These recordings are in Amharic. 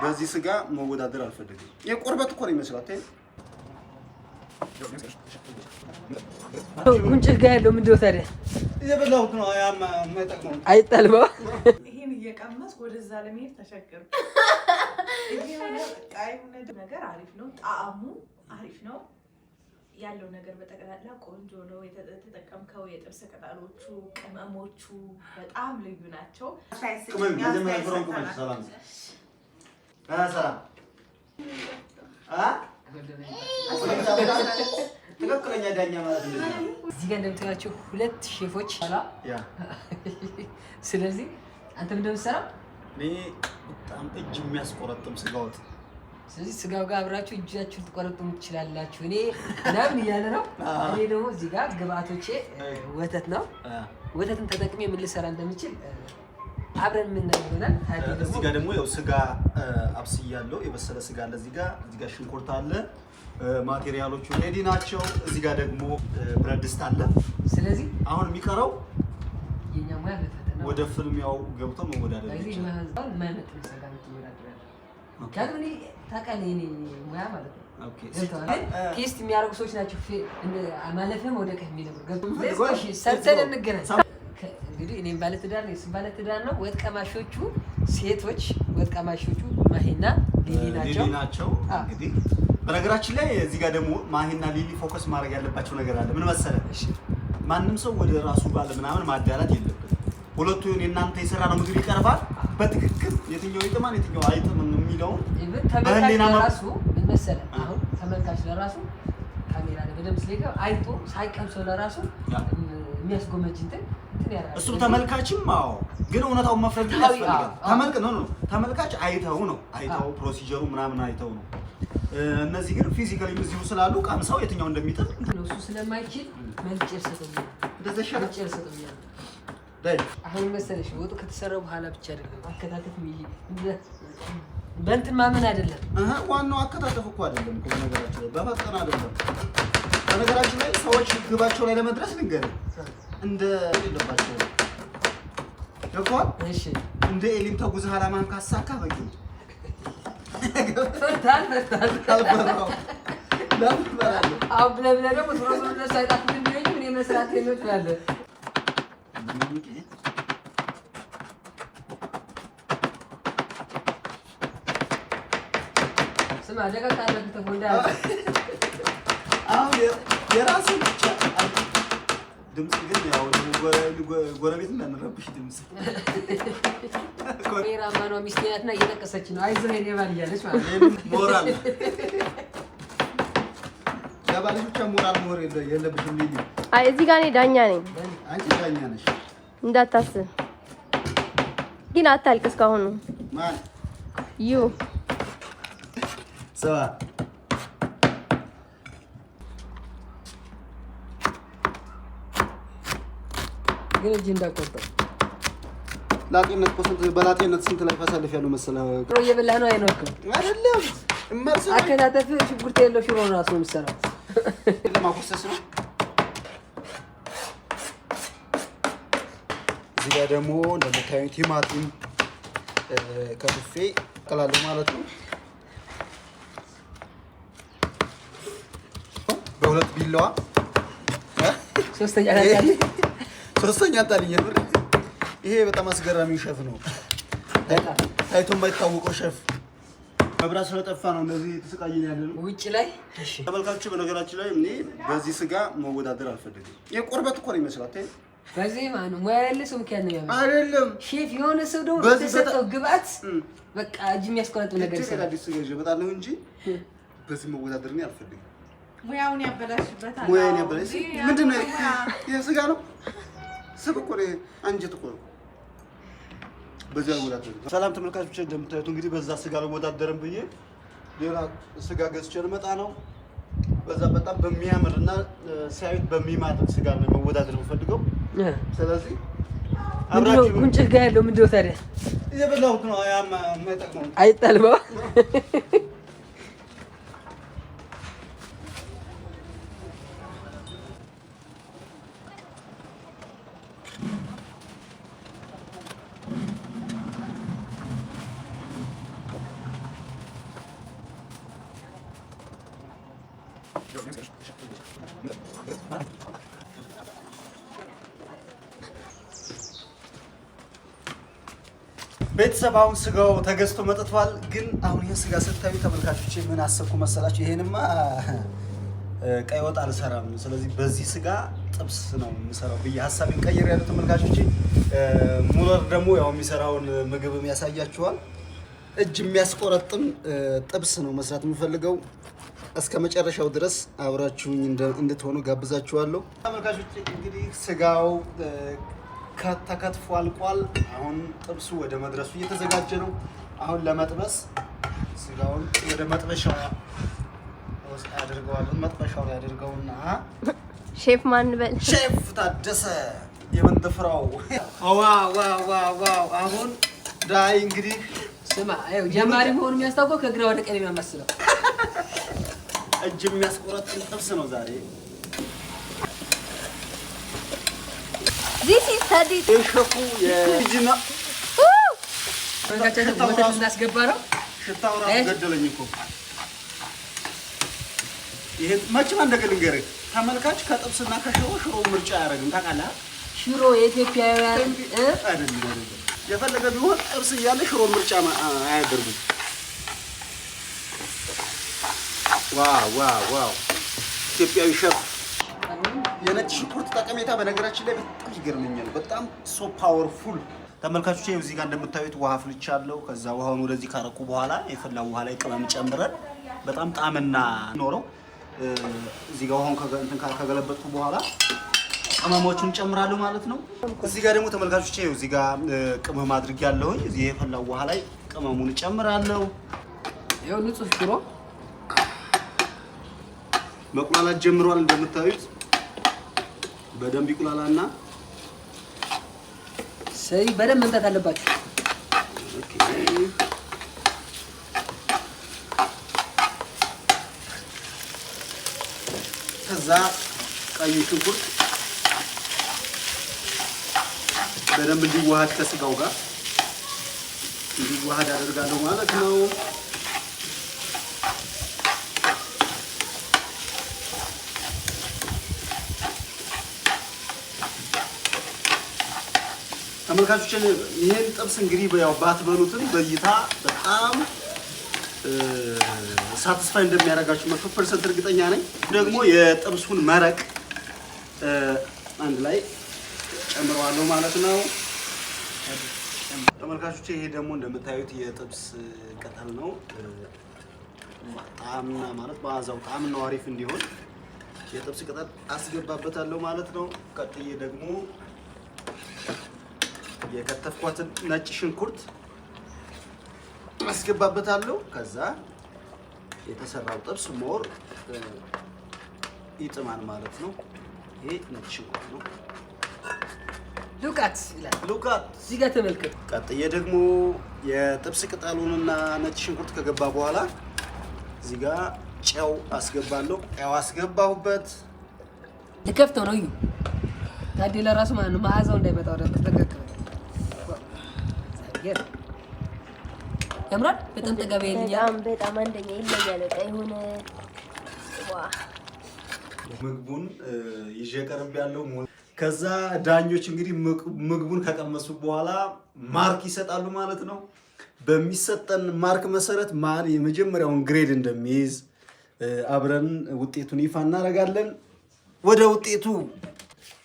በዚህ ስጋ መወዳደር አልፈልግም። የቆርበት እኮ ነው የሚመስለው። ጉንጭህ ጋር ያለው ምንድን ነው ታዲያ? የበላሁት ነው የማይጠቅመው። አይጣልበው። ይሄን እየቀመስ ወደዛ ለመሄድ ተሸገሩ። ይሄ ነገር አሪፍ ነው፣ ጣዕሙ አሪፍ ነው ያለው ነገር በጠቅላላ ቆንጆ ነው። የተጠቀምከው የጥብስ ቅጠሎቹ፣ ቅመሞቹ በጣም ልዩ ናቸው። ትክክለኛ ዳኛ ማለት ነው። እዚህ ጋር እንደምታያቸው ሁለት ሼፎች አላ። ስለዚህ አንተ ምንድን ነው የምትሰራው? እኔ በጣም እጅ የሚያስቆረጥም ስጋ ወጥ። ስለዚህ ስጋው ጋር አብራችሁ እጃችሁን ትቆረጥሙ ትችላላችሁ። እኔ ምናምን እያለ ነው። እኔ ደግሞ እዚህ ጋር ግብአቶቼ ወተት ነው። ወተትን ተጠቅሜ ምን ልሰራ እንደምችል አብረን የምናየው ይሆናል። እዚህ ጋር ደግሞ ያው ስጋ አብስያለሁ። የበሰለ ስጋ አለ እዚህ ጋር ሽንኩርት አለ። ማቴሪያሎቹ ሬዲ ናቸው። እዚህ ጋር ደግሞ ብረት ድስት አለ። ስለዚህ አሁን የሚቀረው የኛ ሙያ ለፈተና ወደ ፍልሚያው ገብቶ መወዳደር ነው። እዚህ ማህዛን ማይመጥ ስጋ ምትወዳደራለህ። ካድኒ ታውቃለህ የኔ ሙያ ማለት ነው። ኦኬ ቴስት የሚያደርጉ ሰዎች ናቸው ማለፍም ወደ ቀህ የሚነግሩ ገብቶ እሺ ሰርተን እንገናኝ። እንግዲህ እኔም ባለትዳር ነኝ፣ እሱም ባለትዳር ነው። ወጥ ቀማሾቹ ሴቶች ወጥ ቀማሾቹ ማሂና ሊሊ ናቸው። እንግዲህ በነገራችን ላይ እዚህ ጋር ደግሞ ማሂና ሊሊ ፎከስ ማድረግ ያለባቸው ነገር አለ። ምን መሰለህ? ማንም ሰው ወደ ራሱ ባለ ምናምን ማዳላት የለብንም። ሁለቱ የእናንተ የሰራ ነው ምግብ ይቀርባል። በትክክል የትኛው ይጥማል የትኛው አይጥምም የሚለው ተመልካች ለራሱ ምን መሰለህ? አሁን ተመልካች ለራሱ ካሜራ ላይ በደምብ ስለይገባ አይቶ ሳይቀምሰው ለራሱ የሚያስጎመጅ እንትን እሱ ተመልካችም አዎ፣ ግን እውነታውን መፍረድ ያስፈልጋል። ተመልካች አይተው ፕሮሲጀሩ ምናምን አይተው ነው። እነዚህ ግን ፊዚካሊ እዚሁ ስላሉ ቀምሰው የትኛው እንደሚጥም እሱ ስለማይችል መልጭ ሰጥቶኛል። አሁን መሰለሽ ወጡ ከተሰራ በኋላ ብቻ አይደለም አከታተፍ በእንትን ማመን አይደለም። ዋናው አከታተፍ እኮ አይደለም እኮ ነገራችን ላይ በፈጠና አይደለም። በነገራችን ላይ ሰዎች ግባቸው ላይ ለመድረስ ንገረኝ እንደ የለባቸው ገብቷል። እሺ እንደ ኤሊም ተጉዘህ አላማህን ካሳካ በቂ ነው። ፈርታል ካልፈራው ለምን ፈራለሁ? አሁን ብለህ ደግሞ ትሮዞ ሳይጣፍጥ እንደሆነ ምን መስራት ነው ትላለህ? ስማ ደጋ ካለህ ተፎንዳ አሁን የራሱ ብቻ ድምጽ ግን ያው ጎረቤት እንዳንረብሽ ድምጽ ካሜራማ ነው ሚስቴ ናትና እየጠቀሰች ነው። አይዞህ የኔ ባል እያለች ማለት ነው። ሞራል ለባልሽ ብቻ ሞራል ሞር የለብሽም ሊሊ። አይ እዚህ ጋር እኔ ዳኛ ነኝ። አንቺ ዳኛ ነሽ እንዳታስብ ግን አታልቅስ። ካሁኑ ማን ዩ ሰዋ ግን እጅ እንዳቆርጠው ላጤነት ቆሰንት በላጤነት ስንት ላይ ፈሳለፍ ያለው መሰለህ? ጥሩ እየበላህ ነው አይኖርክም አይደለም። አከታተፍ ሽንኩርት የለው ሽሮ ነው ራሱ የሚሰራው። ለማኮሰስ ነው። እዚህ ጋር ደግሞ እንደምታዩት ቲማቲም ከትፌ ቀላለሁ ማለት ነው። በሁለት ቢላዋ ሶስተኛ ጣልኝ ነበር። ይሄ በጣም አስገራሚው ሼፍ ነው። ታይቶ የማይታወቀው ሼፍ መብራት ስለጠፋ ነው እንደዚህ ተሰቃየን ያለነው ውጭ ላይ። እሺ ተመልካቾች፣ በነገራችን ላይ እኔ በዚህ ስጋ መወዳደር አልፈልግም። የቆርበት እኮ ነው የሚመስለው። በዚህ ማን ሙያ ያለ ሰው ምክንያት ነው ያለው አይደለም። ሼፍ የሆነ ሰው ደግሞ ተሰጠው ግብአት በቃ እጅ የሚያስቆርጥ ነገር ይሰራል። አዲስ ስጋ ይበጣል እንጂ በዚህ መወዳደር እኔ አልፈልግም። ሙያውን ያበላሽበታል። ሙያውን ያበላሽ ምንድነው? ይሄ ስጋ ነው። ስብ እኮ ነው አንጀት እኮ ነው። በዛ ወዳደር ሰላም ተመልካቾች፣ እንደምታዩት እንግዲህ በዛ ስጋ ለወዳደርም ብዬ ሌላ ስጋ ገዝቼ ልመጣ ነው። በዛ በጣም በሚያምርና ሲያዩት በሚማርክ ስጋ ነው መወዳደር የምፈልገው። ስለዚህ አብራችሁ ጉንጭህ ጋር ያለው ምንድን ነው ታዲያ? የበላሁት ነው የማይጠቅመው አይጣልበው። ቤተሰብ አሁን ስጋው ተገዝቶ መጥቷል። ግን አሁን ይሄን ስጋ ስታዩ ተመልካቾቼ ምን አሰብኩ መሰላችሁ? ይሄንማ ቀይ ወጥ አልሰራም፣ ስለዚህ በዚህ ስጋ ጥብስ ነው የምሰራው ብዬ ሀሳቤን ቀይሬያለሁ ተመልካቾቼ። ሙለር ደግሞ ያው የሚሰራውን ምግብም ያሳያችኋል። እጅ የሚያስቆረጥም ጥብስ ነው መስራት የምፈልገው። እስከ መጨረሻው ድረስ አብራችሁኝ እንድትሆኑ ጋብዛችኋለሁ ተመልካቾቼ። እንግዲህ ስጋው ተከትፎ አልቋል። አሁን ጥብሱ ወደ መድረሱ እየተዘጋጀ ነው። አሁን ለመጥበስ ስጋውን ወደ መጥበሻው ያደርገዋለን። መጥበሻው ላይ ያደርገውና ሼፍ ማን በል ሼፍ ታደሰ የመንደፍራው። ዋው አሁን ዳይ እንግዲህ ስማ፣ አዩ ጀማሪ መሆኑ የሚያስታውቀው ከግራ ወደ ቀኝ የሚያመስለው እጅ የሚያስቆረጥን ጥብስ ነው ዛሬ። This is Hadid. የሸፉ የጂና ወተት እናስገባ ነው። ሽታው ራሱ ገደለኝ እኮ። ይሄ መቼም እንደገና ልንገርህ ተመልካች ከጥብስና ከሽሮ ምርጫ አያደርግም። ታውቃለህ? ሽሮ የኢትዮጵያውያን አይደለም የፈለገ ቢሆን ጥብስ እያለ ሽሮ ምርጫ አያደርጉም። ዋው ኢትዮጵያዊ ሸፍ። የነጭ ሽንኩርት ጠቀሜታ በነገራችን ላይ በጣም ይገርመኛል። በጣም ሶ ፓወርፉል ተመልካቾቼ። እዚህ ጋር እንደምታዩት ውሃ አፍልቻለሁ። ከዛ ውሃውን ወደዚህ ካረኩ በኋላ የፈላው ውሃ ላይ ቅመም ጨምረን በጣም ጣዕምና ኖረው እዚህ ጋር ውሃውን ከገለበጥኩ በኋላ ቅመሞቹን ጨምራለሁ ማለት ነው። እዚህ ጋር ደግሞ ተመልካቾቼ እዚህ ጋር ቅመም አድርጌያለሁኝ። እዚህ የፈላው ውሃ ላይ ቅመሙን ጨምራለሁ። ይኸው ንጹህ ሽሮ መቁላላት ጀምሯል። እንደምታዩት በደንብ ይቁላላና በደንብ መምታት አለባችሁ። ኦኬ ከዛ ቀይ ሽንኩርት በደንብ እንዲዋሃድ ከስጋው ጋር እንዲዋሃድ አደርጋለሁ ማለት ነው። ተመልካቾችን ይሄን ጥብስ እንግዲህ ያው ባትበሉትም በእይታ በጣም ሳቲስፋይ እንደሚያደርጋችሁ 100% እርግጠኛ ነኝ። ደግሞ የጥብሱን መረቅ አንድ ላይ ጨምረዋለሁ ማለት ነው። ተመልካቾች ይሄ ደግሞ እንደምታዩት የጥብስ ቅጠል ነው። ጣዕምና ማለት በአዛው ጣዕምና አሪፍ እንዲሆን የጥብስ ቅጠል አስገባበታለሁ ማለት ነው። ቀጥዬ ደግሞ የከተፍኳትን ነጭ ሽንኩርት አስገባበታለሁ። ከዛ የተሰራው ጥብስ ሞር ይጥማል ማለት ነው። ይሄ ነጭ ሽንኩርት ነው። ሉቃት ይላል። ሉቃት እዚህ ጋር ተመልከቱ። ቀጥዬ ደግሞ የጥብስ ቅጠሉንና ነጭ ሽንኩርት ከገባ በኋላ እዚህ ጋር ጨው አስገባለሁ። ጨው አስገባሁበት። ልከፍተው ነው። እዩ ታዲያ ለራሱ ማለት ነው መዓዛው እንዳይመጣ ወደ ተጠቀቀ ያምራል። በጣም ጠጋቢ ይልኛል። በጣም አንደኛ ይለያል። በቃ የሆነ ምግቡን ይዤ ቀርብ ያለው ከዛ ዳኞች እንግዲህ ምግቡን ከቀመሱ በኋላ ማርክ ይሰጣሉ ማለት ነው። በሚሰጠን ማርክ መሰረት ማን የመጀመሪያውን ግሬድ እንደሚይዝ አብረን ውጤቱን ይፋ እናደርጋለን። ወደ ውጤቱ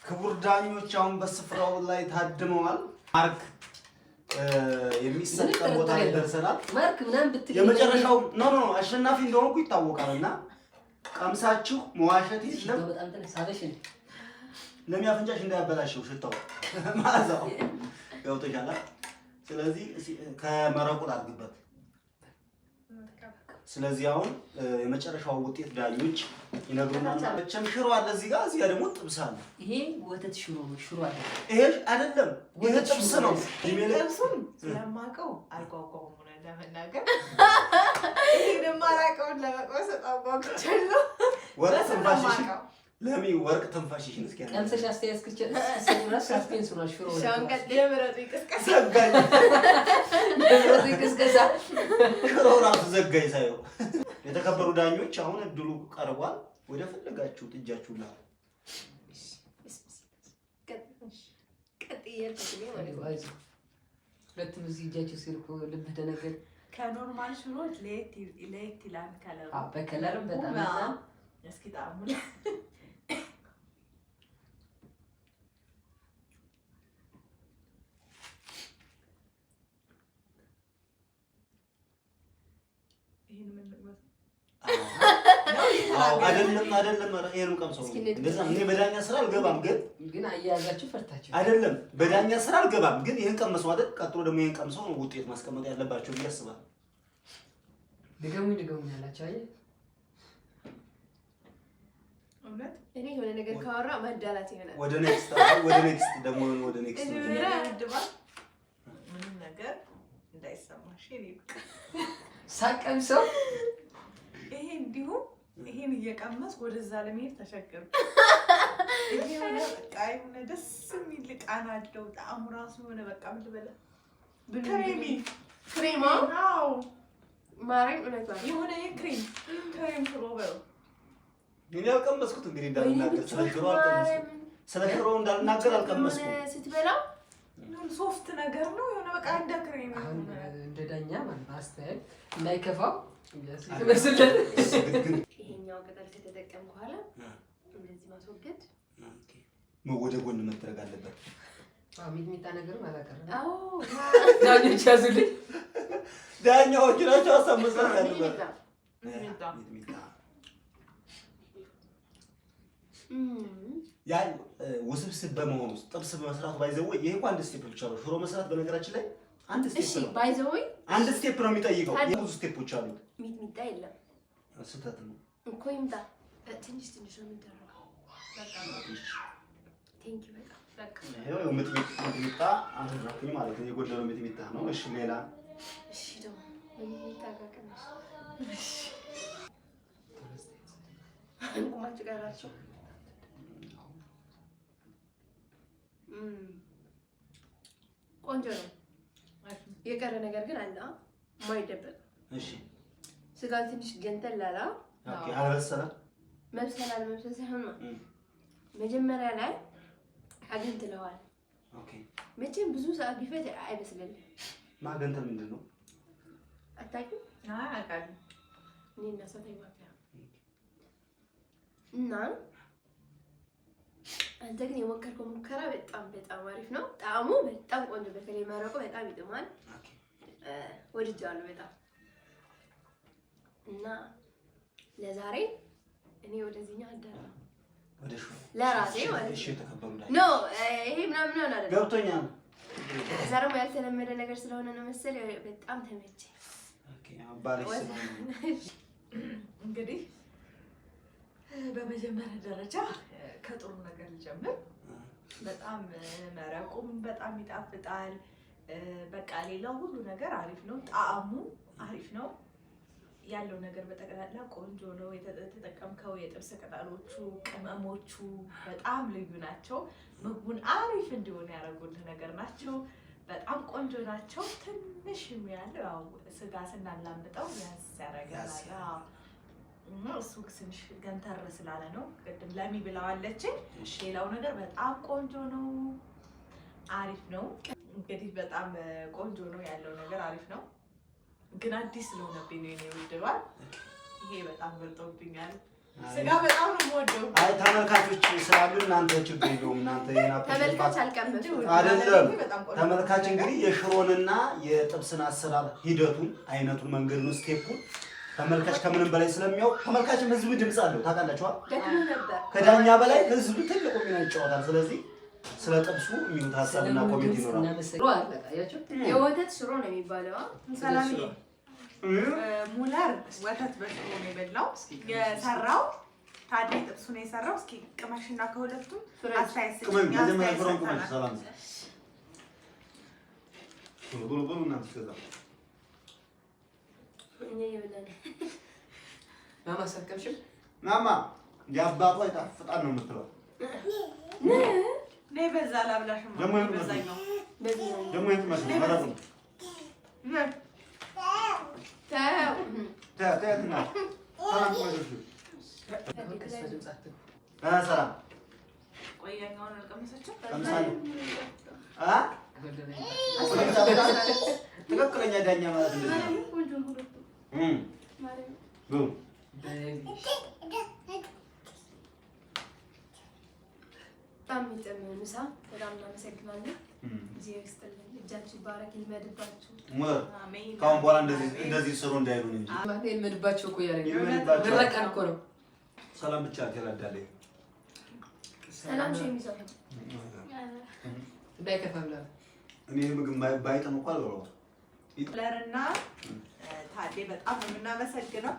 ክቡር ዳኞች አሁን በስፍራው ላይ ታድመዋል። ማርክ የሚሰጠን ቦታ ላይ ደርሰናል። ማርክ ምናምን ብትል የመጨረሻው ኖ አሸናፊ እንደሆንኩ ይታወቃልና ቀምሳችሁ መዋሸት የለም። በጣም ተነሳበሽ ለሚያፍንጫሽ እንዳያበላሽው ሽታው ማዛው ያውተሻላ። ስለዚህ ከመረቁ አድርግበት። ስለዚህ አሁን የመጨረሻው ውጤት ዳኞች ይነግሩናል። መቼም ሽሮ አለ እዚህ ጋር ደግሞ ጥብስ አለ። ይሄ ወተት ሽሮ ነው። ሽሮ አለ። ይሄ አይደለም፣ ይሄ ጥብስ ነው። ጥብሱን ስለማውቀው አልጓጓሁም ለመናገር። ይሄን ማራቀውን ለመቆስ አጓጓቻለሁ። ወርቅ ትንፋሽሽ ለሚ ወርቅ ትንፋሽሽን እስኪ ቀምሰሽ አስተያየት እስከጨረስሽ ሳስፔንስ ነው። ሽሮ ሻንቀጥ የምረጡ ይቅስቀሳ ዘጋኝ። የምረጡ ይቅስቀሳ ሽሮ ራሱ ዘጋኝ ሳይው። የተከበሩ ዳኞች አሁን እድሉ ቀርቧል። ወደ ፈለጋችሁ ጥጃችሁ ላ ሁለቱም እዚህ እጃቸው ሲር እኮ ልብ ደነገር ከኖርማል ሽሮች ለየት ይላል ከለሩ። በከለርም በጣም እስኪ ጣዕሙ አይደለም ይሄን ቀምሰው እንደዛ እኔ በዳኛ ስራ አልገባም ግን አያያዛችሁ ፈርታችሁ አይደለም በዳኛ ስራ አልገባም ግን ይሄን ቀምሰው አይደል ቀጥሎ ደግሞ ይሄን ቀምሰው ነው ውጤት ማስቀመጥ ያለባቸው ይያስባል ድገሙኝ ያላችሁ አይ እውነት እኔ የሆነ ነገር ካወራ ማዳላት ይሆናል ወደ ኔክስት ደግሞ ወደ ኔክስት ምንም ነገር እንዳይሰማሽ ሳቀም ሰው ይሄ እንዲሁ ይሄን እየቀመስኩ ወደዛ ለመሄድ ተሸገርኩ። ይሄ ሆነ በቃ የሆነ ደስ የሚል ቃና አለው። ጣዕሙ ራሱ ሆነ በቃ ምን ልበላ ክሬማ አዎ ማሪም እውነት ነው የሆነ ክሬም ሽሮ በለው እኔ አልቀመስኩት እንግዲህ እንዳልናገር ስለ ሽሮ እንዳልናገር አልቀመስኩም ስትበላው ሶፍት ነገር ነው የሆነ በቃ እንደ ክሬም እንደ ዳኛ ማለት አስተያየት እንዳይከፋው ይሄኛው ቅጠል ከተጠቀም በኋላ እንደዚህ ማስወገድ ወደ ጎን መደረግ አለበት። ሚጥሚጣ ነገር ማላቀረም አዎ ዳኞች ያዙልኝ ዳኛዎች ናቸው አሳምሰው ያሉበት ሚጥሚጣ ያ ውስብስብ በመሆኑ ጥብስ በመስራት ባይዘው ይሄ እንኳን አንድ ስቴፕ ብቻ ነው። ሽሮ መስራት በነገራችን ላይ አንድ ስቴፕ ነው። ባይዘው አንድ ስቴፕ ነው የሚጠይቀው። ብዙ ስቴፖች አሉ። ሚጥሚጣ የለም ስህተት ነው እኮ ይምጣ። ትንሽ ነው የሚደረገው። በቃ ቴንክ ዩ በቃ ይሄው ሚጥሚጣ አንተ ድራኩኝ ማለት ነው። የጎደለው ሚጥሚጣ ነው። እሺ ሌላ ደግሞ ሚጥሚጣ ጋቀነሽ እንቁማጭ ጋራቸው ቆንጆ ነው። የቀረ ነገር ግን አለ የማይደበቅ። እሺ ስጋ ትንሽ ገንተል ላላ ኦኬ አልበሰለም። መብሰል ሳይሆን መጀመሪያ ላይ አገንትለዋል። ኦኬ መቼም ብዙ ሰዓት ቢፈጅ አይበስልልም። ማገንተል ምንድን ነው አታውቂም? አውቃለሁ እኔ እና ሰው ተይዋጋ እና አንተ ግን የሞከርከው ሙከራ በጣም አሪፍ ነው። ጣዕሙ በጣም ቆንጆ፣ በተለይ መረቁ በጣም ይጥማል። ወድጃለሁ በጣም እና ለዛሬ እኔ ወደዚህኛው አደረ ወደ ሹ ለራሴ ማለት እሺ ተከበሩ ላይ ኖ ይሄ ምናምን ነው አይደል? ገብቶኛል። ዛሬም ያልተለመደ ነገር ስለሆነ ነው መሰል በጣም ተመቸ። ኦኬ አባሪሽ እንግዲህ በመጀመሪያ ደረጃ ከጥሩ ነገር ልጀምር። በጣም መረቁም በጣም ይጣፍጣል። በቃ ሌላው ሁሉ ነገር አሪፍ ነው። ጣዕሙ አሪፍ ነው። ያለው ነገር በጠቅላላ ቆንጆ ነው። የተጠቀምከው የጥብስ ቅጠሎቹ፣ ቅመሞቹ በጣም ልዩ ናቸው። ምግቡን አሪፍ እንዲሆን ያደረጉልህ ነገር ናቸው። በጣም ቆንጆ ናቸው። ትንሽ ያለው ያው ስጋ ስናላምጠው ያስያረጋል። እሱ ትንሽ ገንተር ስላለ ነው። ቅድም ለሚ ብለዋለች። ሌላው ነገር በጣም ቆንጆ ነው፣ አሪፍ ነው። እንግዲህ በጣም ቆንጆ ነው ያለው ነገር አሪፍ ነው። ግን አዲስ ስለሆነብኝ ነው የኔ ውድባል። ይሄ በጣም በልጦብኛል። ስጋ በጣም ነው የምወደው። አይ ተመልካቾች ስላሉ እናንተ ችግር የለውም። እናንተ ተመልካች አልቀመጥም አይደለም። ተመልካች እንግዲህ የሽሮንና የጥብስን አሰራር ሂደቱን፣ አይነቱን፣ መንገዱን፣ ስቴፑን ተመልካች ከምንም በላይ ስለሚያውቅ ተመልካችም ህዝብ ድምጽ አለው። ታውቃላችሁ ከዳኛ በላይ ህዝብ ትልቁ ሚና ይጫወታል። ስለዚህ ስለ ጥብሱ የሚሉት ሀሳብና ኮሜንት ይኖራል። የወተት ሽሮ ነው የሚባለው። ሰላምዬ ሙለር ወተት በሽሮ ነው የበላው የሰራው። ታዲያ ጥብሱ ነው የሰራው። እስኪ ቅመሽና ከሁለቱም አስተያየት ስጪኝ። ሰላም ብሉ እናንተ ከዛ ማማ ሰከምሽም ማማ የአባቷ ይጣፍጣል ነው የምትለው። ነይ በዛ ላብላሽማ በዛኛው ደግሞ የትመስል ማለት ነው። ሰላም ቆያኛውን አልቀመሰችም። ትክክለኛ ዳኛ ማለት እንደዚህ ነው። በጣም የሚጥም ምሳ በጣም እናመሰግናለን። እዚህ ይስጥልን፣ እጃችሁ ይባረክ፣ ይልመድባችሁ። ከአሁን በኋላ እንደዚህ ስሩ እንዳይሉን እንጂ ይልመድባችሁ እኮ ያለኝ ምረቃን እኮ ነው። ሰላም ብቻ ትላዳለህ። ሰላም ሸሚዞት እንዳይከፋ ብላ እኔ ምግብ ባይጠም እኮ አልበላሁም። ለርና ታዴ በጣም የምናመሰግነው